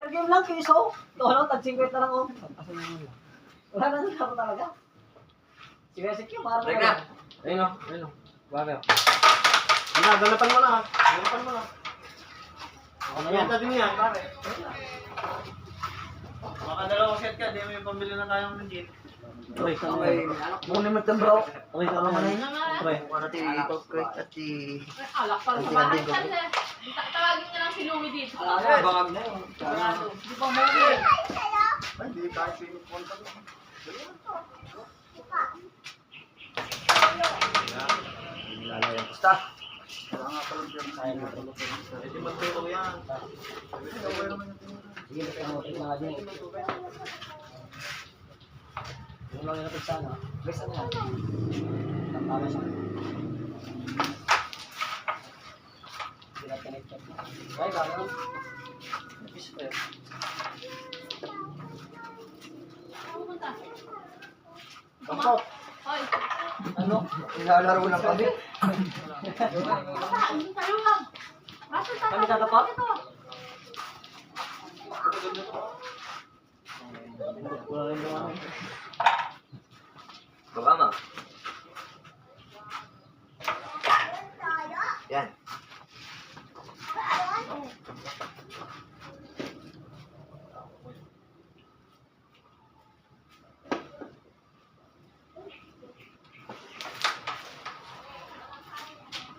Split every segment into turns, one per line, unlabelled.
Nag-game lang, piso. Wala, tag-50 na lang ako. Wala na ako talaga. Sige, sige, parang
Break na.
Ayun o, ayun o. Bakit? Dalapan mo na ha. Dalapan mo na.
Ako na yan.
Kaya din yan, pare. Baka dalawang set ka, di may pambili na tayong ng gin.
Okay, kunin mo ito bro. Okay, ka naman na yun. Okay.
Ano ti Cockroach at ti...
Alak pa sa bahay ka na. Tawagin niya lang si Louie dito.
Baka na yun.
Di ba mo rin?
Ay, hindi tayo pinupunta doon.
Basta.
Kaya nga pala dyan. Hindi magtulong yan.
Sige, tingnan nga dyan. Yung lang yung napit sana. Best ano yan? Tama siya. Hindi na connected. Ay, gano'n. Napis ko yun.
Pumunta.
Kapot!
Hoy.
Ano?
Nilalaro ng kami.
Taluwag. Basta
Kami tatapak? Wala rin yung ano.
Baba mo. Yan.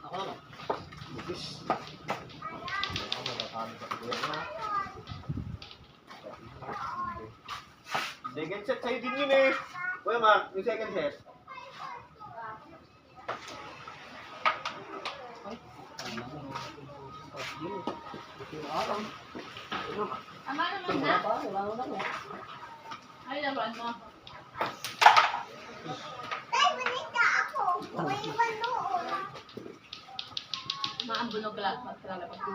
Ako na.
Second set sa'yo din yun eh. Kuya Mark, yung second set.
Tama naman
Wala
na.
pa, wala na.
Ay, laban mo. Maambunog lang. Maglalabas ko.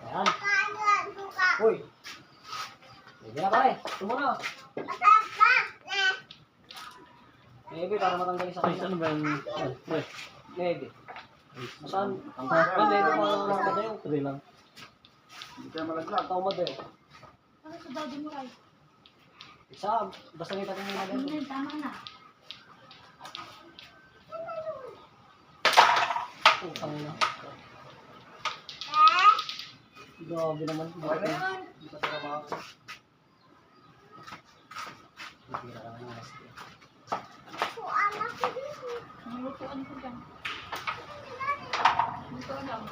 Ayan. Uy. Hindi na pare. Tumuna. Maybe para matanggal isa kayo. Ano ba yung... Maybe. Saan? Maybe mga kada yung 3 lang.
Hindi tayo malaglag.
Tao mo din.
Ano sa daddy mo kay?
Isa, basta kita ko muna
Ano
din.
yun? Tama na.
Utang na. Grabe naman. Hindi ka trabaho. Hindi ka naman yung
Nilutuan ko lang. Dito lang.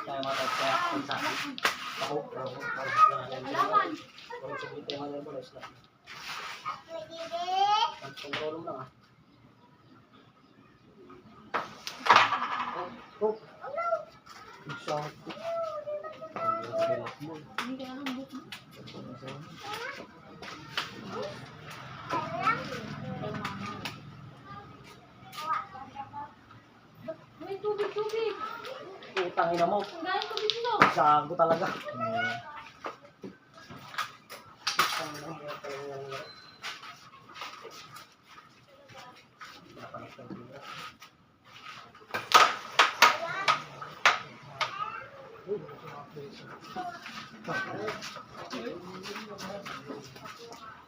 kaya matag kaya kung sa akin. Ako.
Alaman.
Kung sa dito yung mga bolos lang. Ang kontrol mo lang ah. Oh. Shot.
Hindi ka na ng book mo. May tubig.
Utang ina mo.
Ang galing tubig nyo.
Gago talaga.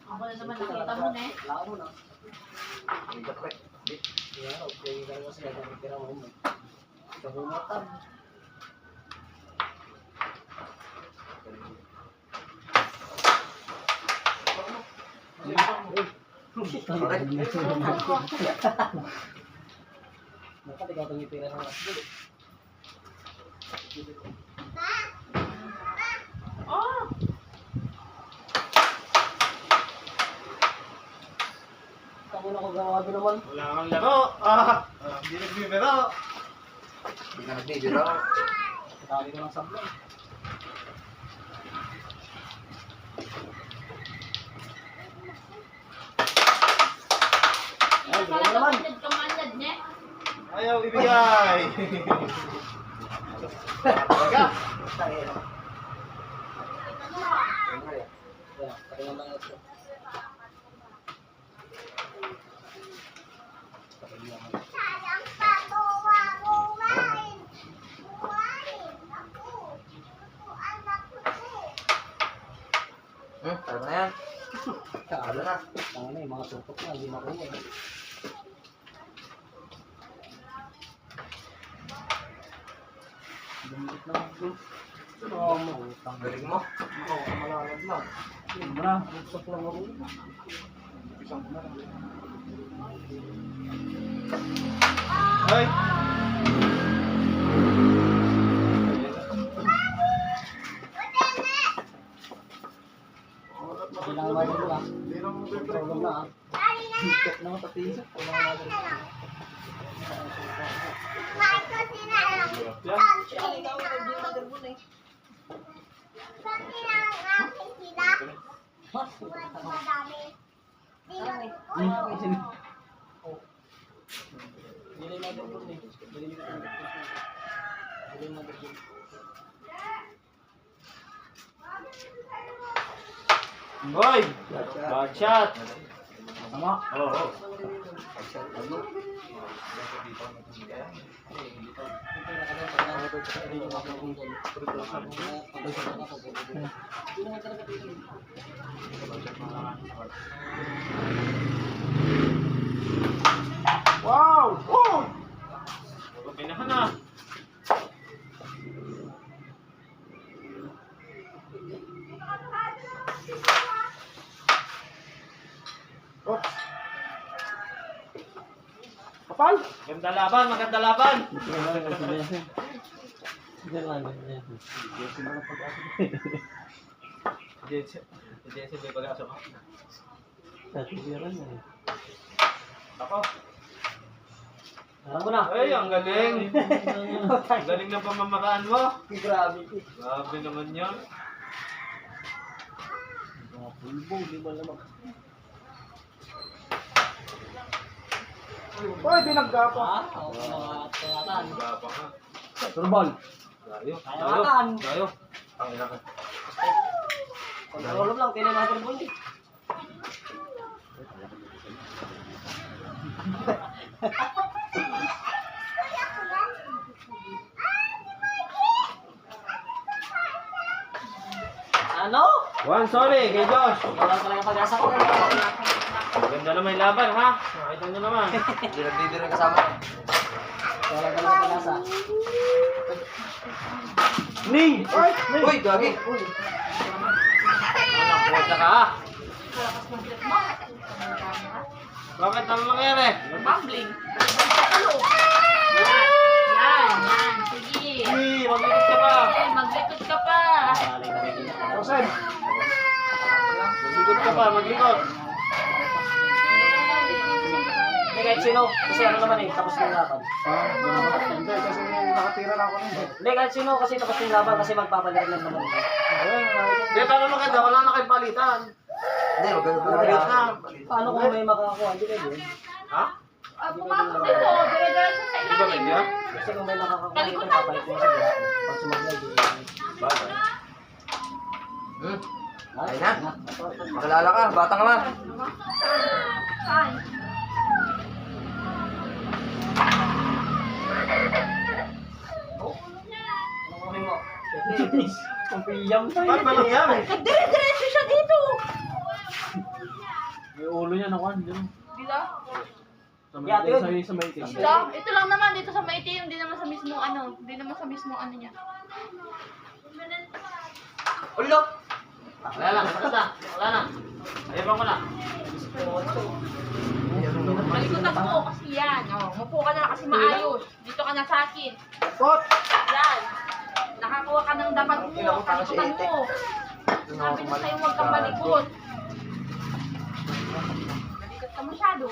Ako na naman nakita mo na eh.
Wala mo na. Yeah, okay. Kaya kasi gamit ka na mo. Kabumatan. Nakatigaw itong itira ng last day.
Oh!
Tamo na ko gawabi naman.
Wala kang laro. Hindi nagbibiro.
Hindi ka nagbibiro.
Katali ko ng sablay. Ay,
Hindi
gano'n
pala
naman.
kamanlad niya.
Ayaw ibigay. Talaga.
Yeah, patingin lang ito. Patingin lang. Takot na, hindi makuha. Dumikit na ako.
Galing mo.
Malalaglag.
Wala, gusto lang ako.
Ay!
Kailangan ba dito lang?
Hindi lang mo
Problem na ah. Tiktok na ako pati. Kailangan ba dito?
Hoy! Bad shot!
Tama.
Oo. Wow! Oh! Pinahan na. Oh. Kapal! Ganda laban, maganda laban! Jesse, may pag-asa ka. Ako.
Alam mo na.
Ay, ang galing! Ang galing ng pamamakaan mo.
Grabe.
Grabe naman yan.
Mga pulbo, di ba naman?
Hoy, binagapa.
Ha? Oo, kayatan.
Binagapa ka.
Turbol.
Layo.
Kayatan.
Layo. Ang ina ka.
Kontrol lang, kailan mga turbol eh. Ano?
One, sorry, kay Josh.
Wala talaga pag-asa ko.
Ganda na may laban, ha? Nakita nyo naman.
Hindi nagdidiro kasama.
Wala talaga pag-asa.
Ning! Ay!
Uy, gagi.
Anak, puwata ka, ha? Bakit naman mangyari?
Bumbling. Ano? Yan. Yan. Sige.
Hey, maglikot ka pa.
Eh, maglikot ka pa.
Rosen! Maglikot ka pa, maglikot.
Hindi kahit sino, kasi ano naman eh, tapos na yung laban.
Hindi, kasi nakatira na ako nun.
Hindi kahit sino, kasi tapos na yung laban, kasi magpapalit lang naman.
Hindi, paano maganda? Wala na kayong palitan.
Hindi,
Maglikot na.
Paano kung may makakakuha? Hindi pwede.
Ha?
Pumasok dito. Dire-diretso sa
Hindi ba
ilalim.
kanya?
Kasi kung may makakakuha, ito papalit mo sa dito. Pag sumaglag,
Bakit?
Ay na. Makalala ka, bata ka man.
Saan?
Ano kunin mo? Ang piyam tayo.
Paano ba nangyari?
Nagdire-diretso siya dito.
May ulo niya na kwan.
Bila?
Yun.
Sa may itim.
Bila? Ito lang naman dito sa maitim. Hindi naman sa mismong ano. Hindi naman sa mismong ano niya.
Ulo!
Wala lang, basta. Wala na. Ayaw ko na.
Malikutan mo kasi yan. Oh, mupo ka na kasi maayos. Dito ka na sa akin.
Pot!
Yan. Nakakuha ka ng dapat mo. Kalikutan mo. Sabi na sa'yo huwag kang malikot. Malikot ka masyado.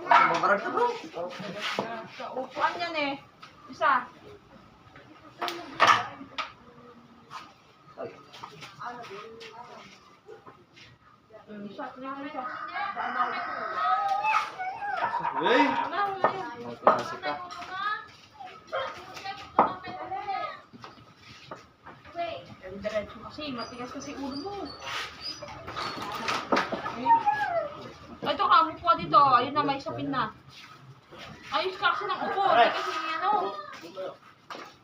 Mabarag na bro.
Sa upuan yan eh. Isa. Isa. Kunyari isa.
Hey!
Mga klase ka.
Diretso kasi. Matigas kasi ulo mo. Ito ka, upo ka dito. Ayun na, may sapin na. Ayos ka kasi ng upo. Hindi kasi ano.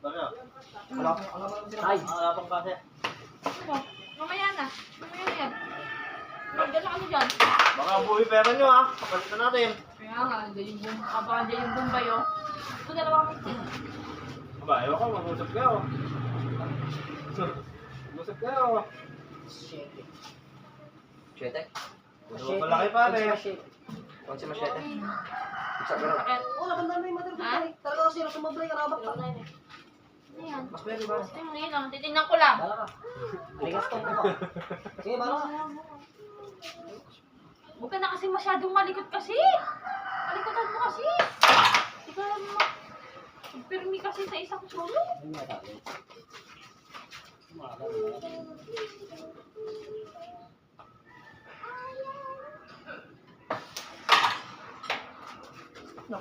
Bakit?
Ay, wala pang kasi.
Ano? Mamaya na. Mamaya na yan. Magdala ka na dyan.
Baka buhay pera nyo ha. Pagkalitan natin.
Kaya nga, abangan dyan yung Bombay, oh. Ito dalawa ko.
Aba, ewan ko, mag-usap kayo. Mag-usap kayo.
Siyete.
Malaki pare.
Kung si Machete. Isa ka
Sakit.
Wala kang dami matin.
Ha?
Talaga kasi na sumabray ka rabak ka.
Ano yan?
Mas pwede ba?
Tingnan yun lang. Titignan ko lang.
Bala ka. Ligas to. Sige, bala ka.
Huwag ka na kasi masyadong malikot kasi. Malikotan mo kasi. Hindi ka lang magpirmi kasi sa isang sulo.
Ay, matali. No?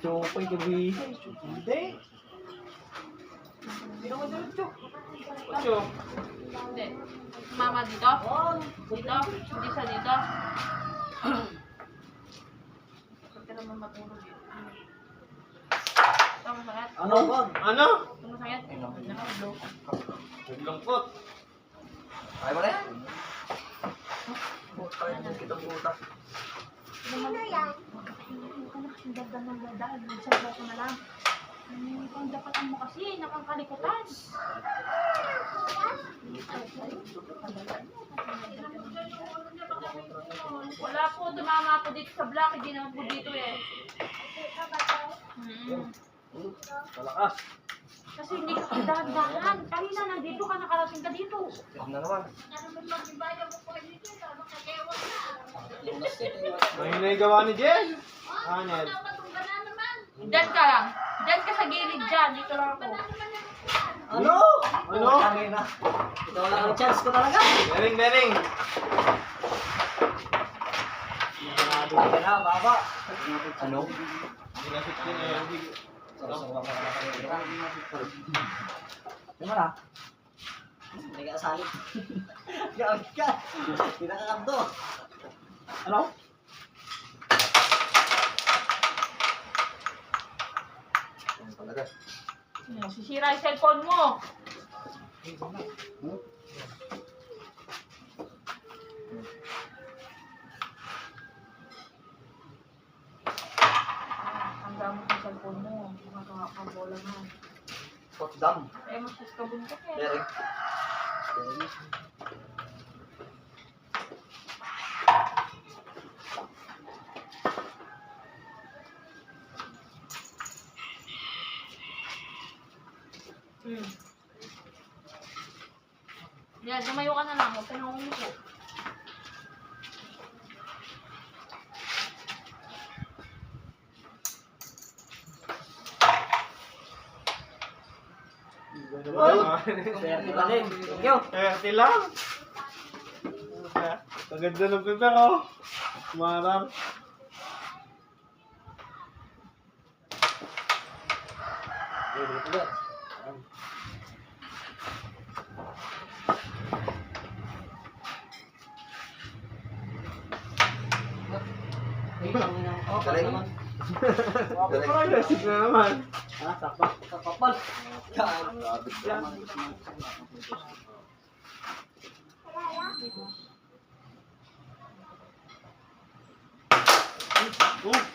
Chopoy gabi.
Hindi. Hindi naman diretso. Ocho.
Hindi. Mama dito? Dito? Hindi sa dito? Huwag ka naman matulog yun. Ito masakit?
Ano ba?
Ano?
Ito masakit? Nakablo.
Naglungkot.
Kaya mo na yan? Kaya mo kita puta.
Ano yan? Huwag ka na kasing dagdag ng dagdag. Nagsasaw ko na lang. Ang dapatan mo kasi, nakangkalikutan. Wala po, tumama po dito sa block, hindi naman po dito eh.
Malakas.
Kasi hindi ka dahan-dahan. Kanina nandito ka, nakarating ka dito.
Huwag na naman.
Mahina yung gawa ni Jen. Anel.
Diyan ka lang. Diyan ka sa gilid dyan. Dito lang ako.
Ano?
Ano?
Tangin na. Ito wala kang chance ko talaga.
Bering, bering.
Nakabili ka na, baba.
Ano?
Ginasip din eh.
Di ba na? Hindi ka salit. Gamit ka. Hindi nakakabdo. Ano?
Ano talaga?
Sisira yung cellphone mo. Ang gamit ng cellphone mo. Makakabola na.
Potsdam.
Eh, masis ka buntot eh.
Bering.
Yan, tumayo ka na lang. Huwag ka na umupo.
Swerte pa din. Thank you.
Swerte lang. Kaganda ng paper oh. Marang.
Galing.
Parang gasig na naman.
Ah, sakpa. Sakpapal. Yan.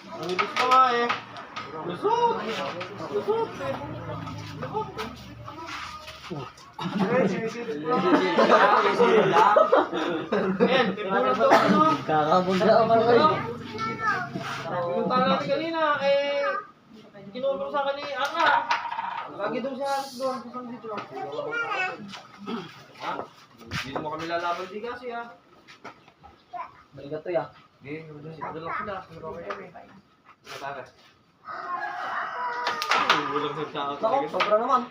Ang ibig pa nga eh. Lusot! Lusot eh. Ayan, tipunan daw ano.
Kakabunda ako kayo.
Pumunta natin kanina, kinulong sa kanina, Aka. Lagi daw siya doon, kusang dito. Ha? Hindi mo kami lalaban di kasi ha.
Balikat to ya.
Hindi,
Doon lang sila, sila pa kami. Nataka. Ulang sa tao
Ako,
talaga.
sobra naman.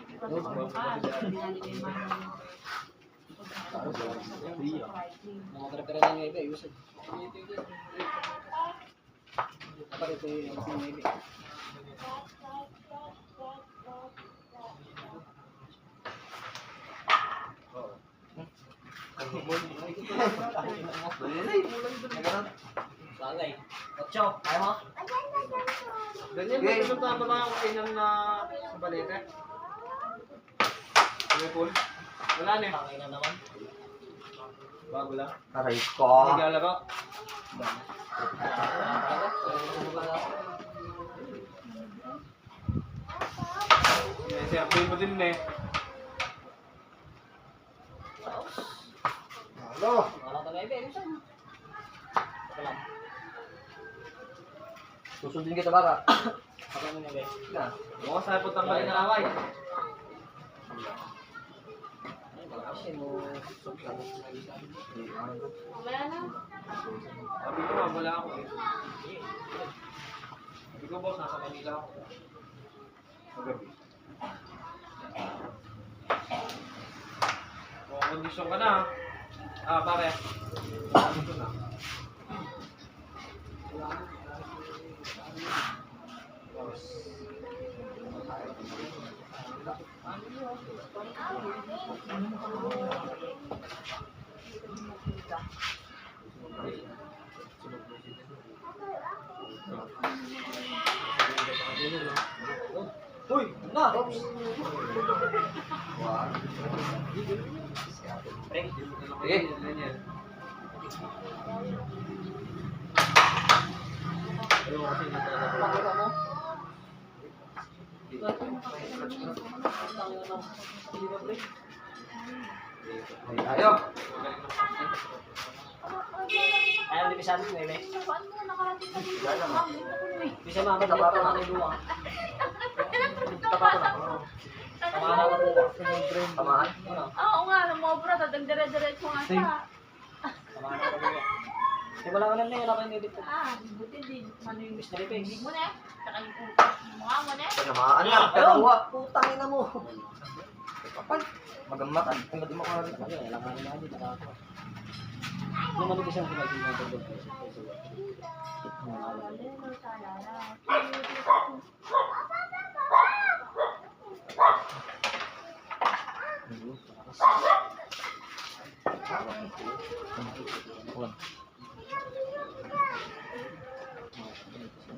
Nakapere-pere lang yung iba, ayusin. Dapat ito yung iba. Bagay. Ocho, kaya mo?
Ganyan ba yung tama tayo kainan na sa balete? May pool? Wala na eh.
Tangay na naman.
Bago lang.
Aray ko.
Naglalaro. Siyempre mo din eh.
Ano?
Wala ka na ibe. Saan? Wala.
Susundin kita bara.
Wala mo na ibe.
Bukas na punta ka
Wala
rin.
na away. Ay, wala kasi mo.
Wala na.
Sabi ko nga, wala ako eh. Sabi ko boss, nasa Manila ako. Magabi. O, kondisyon ka na. Ah, pare. Dito na. Boss.
Uy! Na!
Sige.
Pakita mo.
Ayaw.
Ayaw, di bisa mo, Meme.
Saan mo nakarating ka dito?
Bisa mo, dito pa na kayo luwa.
Tapato na.
Pamana ka po.
Tamaan.
Oo nga, namobra. Dire-diretso nga siya.
Pamana ka po. Di ba lang na yun, ako yung dito.
Buti din.
Ano yung Mr. Apex?
Hindi mo na eh. Saka yung mukha mo na eh.
Tinamaan na. Katawa. Putang ina mo. Kapal. Magamatan. Kung hindi mo ko natin.
Ano, alam mo na dito. Yung manipis ang kumagin ng tundog.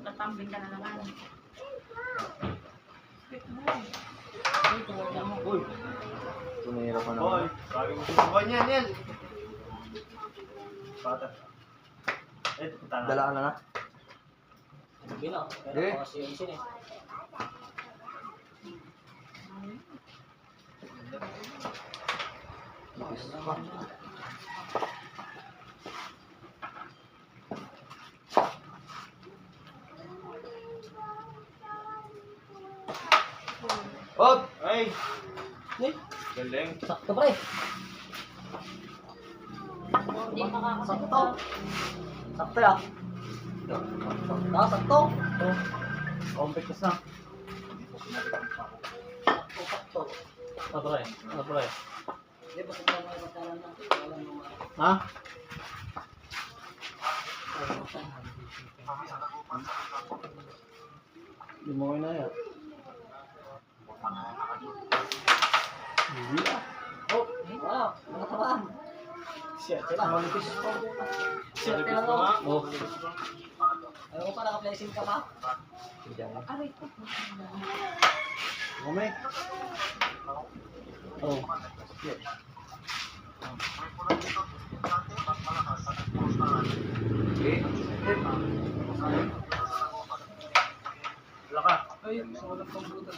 Tatambing ka na naman.
Uy!
Tumira ka
Boy!
na.
Sabi mo susuban yan, yan! Bata. Eh, punta na.
Dalaan na na.
Sabi na,
Eh.
pero kasi yung sin eh.
Hop!
Ay!
Eh,
Galing.
sakto pre.
Hindi makakasagot.
Sakto. Sakto ya. Sakto. Oh.
Complex na.
Sakto.
Ano pre? Ano pre?
Di ba sa mga matalan na? Wala nang mga...
Ha? Hindi mo kayo na yan. Hindi ah.
Oh, wala. Mga tamaan.
Shit.
Sila, manipis. Shit,
Manipis
tinan
ko
mo.
nga.
Oh. Ayaw ko pa, naka-flexing ka pa.
Aray ko.
Kumi.
Oh.
Okay.
Wala ka. Ay, wala pang butas.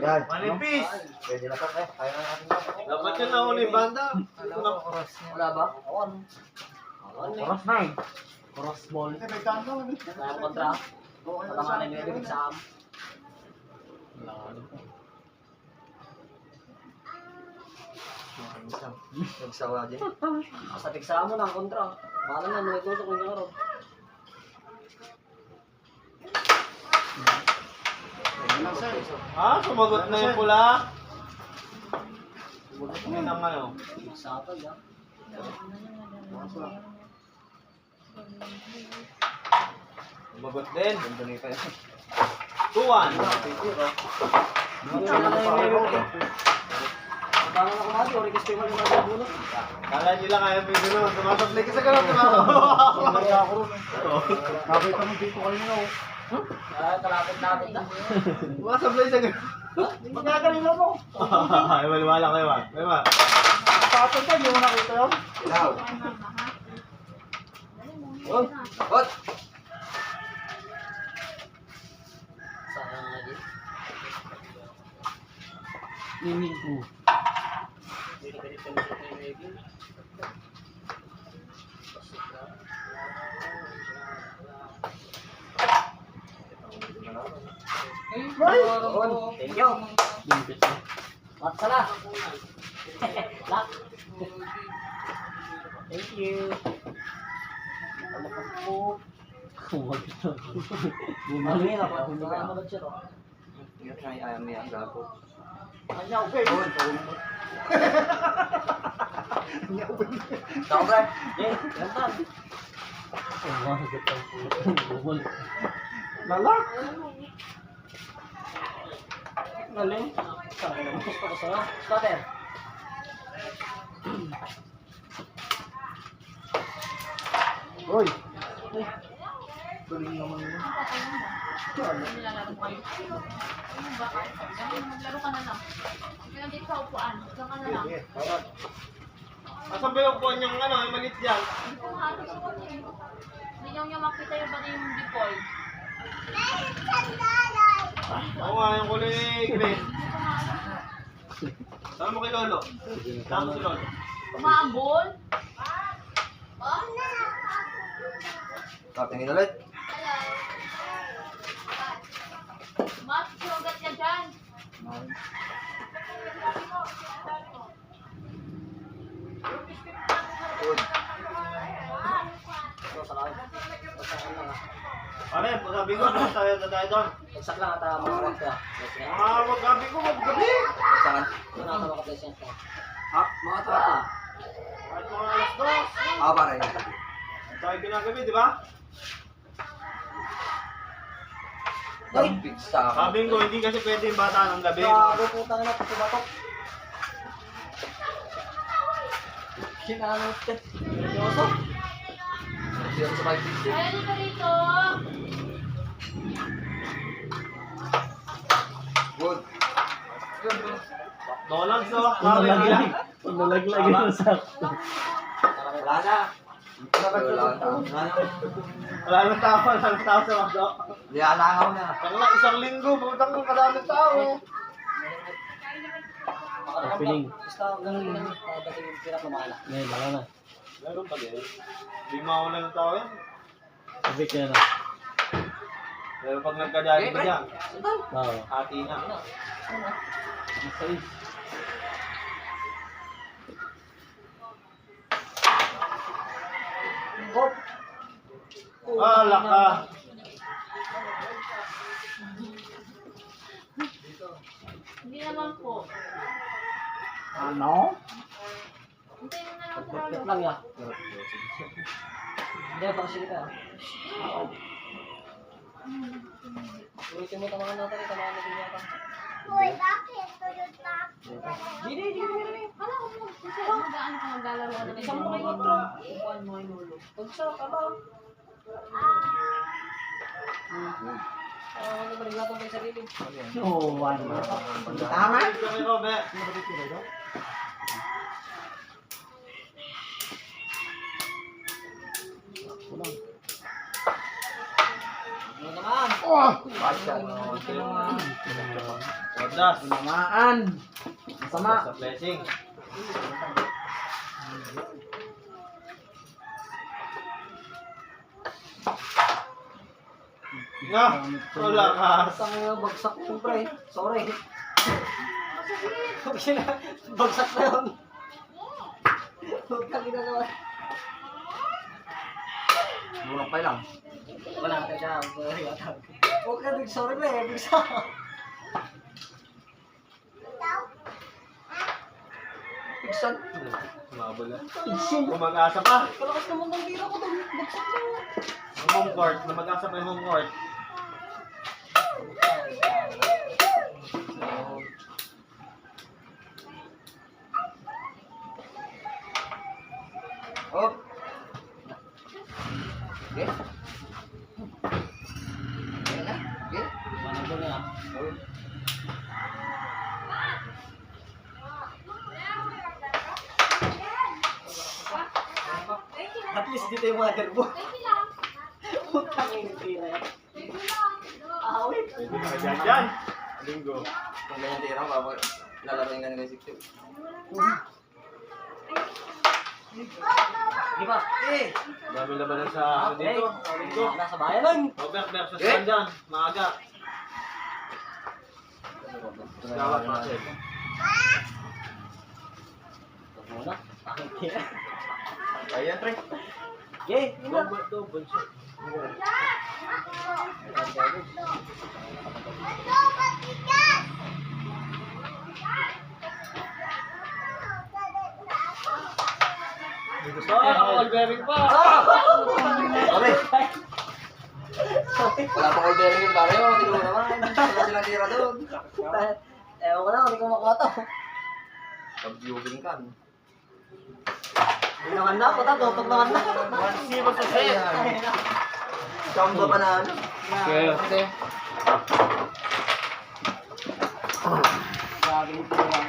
Yan.
Manipis!
Pwede na to eh. Kaya na natin to.
Dapat yun na ulit banda.
Wala ba?
Awan. Awan eh.
Oras na eh. Oras ball.
Kaya kontra. Patanganin yung ibig sa am.
Nagsawa din.
Sa tigsa mo na ang kontra. Bala na, may tutok yung araw.
Ah, sumagot na yung pula. Ngayon ang ano.
Sakal ya.
Sumagot din.
Ganda nito eh.
2-1.
Ano na yung ibig eh. Paano na kumati? Ori kasi mo yung mga bunot.
Kala nila kaya mo yung gano'n. Sumasablay ka sa gano'n.
Kaya ako rin.
Nakita mo dito kanina oh.
Kalapit-lapit na.
Sumasablay sa gano'n.
Magkagaling mo.
Ay, wala kayo ba? May ba?
Tapos ka, hindi mo nakita yun.
Ilaw.
Ay, mama, ha? Dali mo,
Oh.
na.
Hot.
Mimig mo.
Thank you.
Bimpit mo. At sala. Lock. Thank you. Ano pa po? Huwag ito. Bumalik na pa. Bumalik siya to.
Yung try ayam niya ang gago.
Kanya, okay.
Tawag ka.
Eh, gantan. Oh, wow, gatang po. Bumalik.
Lalak!
Galing. Sabi naman, gusto ko sa'yo. Starter.
Hoy!
Galing naman yun.
Nilalaro mo kayo. Ano ba? Dali, maglaro ka na lang. Hindi lang dito sa upuan. Diyan ka na lang.
Asan ba yung buwan niyang ano, yung maliit dyan?
Hindi ko mahanap sa kanya. Hindi niyo makita yung ba yung default.
Oo nga, yung kulay green.
Hindi ko mahanap.
Saan mo kay Lolo? Saan mo si Lolo?
Umambol? Oh?
Tingin ulit.
Mas, sugat ka dyan.
Good.
Pare, sabi ko, basta tayo na tayo doon.
Bagsak lang at makawag ka.
Mga maggabi ko, maggabi!
Saan?
Tinatawa ka tayo siya.
Ah, mga trapa.
Kahit mga alas 2.
Ah, pare.
Tayo ginagabi, di ba?
Dampig sa akin.
Sabi ko, hindi kasi pwede yung bata ng gabi.
Grabe putang ina, pagkabatok. Kinanot ka. Seryoso?
Dito sa may pizza.
Ay, dito rito.
Good.
Dolag so, pare nila.
Nalaglag yung sakto.
Wala na. Wala na.
Wala nang tao sa McDo.
Hindi alangaw na.
Kaya nga, isang linggo, butang ng kadaming tao.
Opening. Basta hanggang lang. Dati yung pira kumala. Ngayon, wala na.
Meron pa din. Hindi mawala ng tao yan.
Sabi kaya na.
Pero pag nagkadali pa dyan,
Oo.
hati na.
Masay. Hop!
Alak ka.
Hindi naman po.
Ano?
Hintayin mo na lang sa
Bakit
lalo.
lang ya? Hindi, baka sige ka. Ulitin mo tamahan natin, tamahan natin yata. Hindi, hindi.
Hala, kung magaan ka, maglalaro ka na.
Isang mo kayo otro. Upuan mo kayo nulo. Pagsa ka ba? Ano ba rin natin kayo sarili? Oo, ano.
Tama? Kami, Robe.
Ano naman?
Pasya.
Wadas.
Namaan. Masama.
Sa blessing. Nga, wala ka.
Isang bagsak yung pre. Sorry. Bagsak na yun. Huwag ka ginagawa.
Bulong pa lang.
Wala ka siya. Huwag ka nag-sorry na eh. Bagsak.
Iksan.
Sumabol na. Kumag-asa pa.
Kalakas naman ng tira ko doon. Bagsak na yun.
Ang home court, na mag-asa pa yung home court.
Oh. Okay. Ayan na. Okay.
Manang doon na.
Oh.
At least dito yung mother mo. Putang ina tira yan. Awit.
Pwede ka dyan dyan. Linggo.
Kung ganyan tirang, lalaro yung ganyan si Tip.
Di ba?
Dami labanan sa ano dito. Linggo.
Nasa bayan nun.
Robert versus Sanjan. Maaga. Gawat Marcel.
Ito muna. Bakit tira?
Ayan, pre.
Okay, yun na.
Double shot.
All bearing pa.
Okay. Wala pang all bearing yung pare mo. Tignan mo naman. Wala silang tira doon.
Ewan ko na, hindi ko makuha to.
Pag-viewing ka.
Hindi naman na, puta, tutok naman na.
1-0 sa set.
Chamba pa na ano.
Okay.
Grabe yung tira.